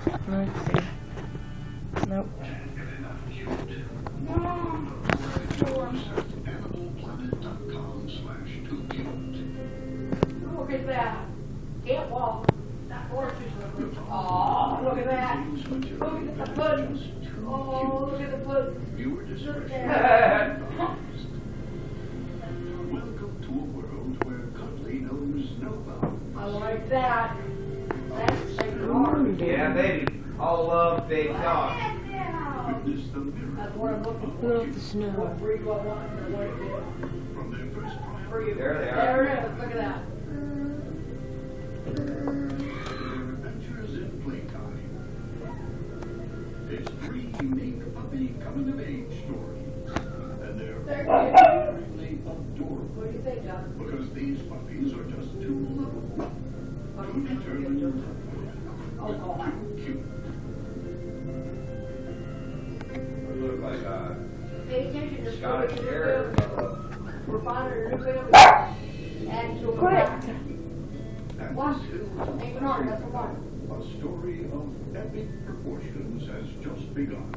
Let's see. Nope. Look at that. Can't walk. That horse is looking. Oh, look at that. Look at the pudding. Oh, look at the pudding. Look at that. Welcome to a world where cuddly knows no bounds. I like that. That's taking hard. Yeah, baby. All love, big dog. Witness the miracle That's what I'm looking for. Look at the snow. What breed do I want and what it is. from their first triumph. For you. There they are. There it is. Look at that. Adventures in playtime. It's 3 unique puppy coming of age stories. And they're There you go. really adorable. What do you think, John? Because these puppies are just too little. Too determined. Oh, God. Too cute. They look like Pay attention to Scottish the Terrier. We're finding a new family. And to Quit. And Watch. this is Ain't Bernard, that's the one. a story of epic proportions has just begun.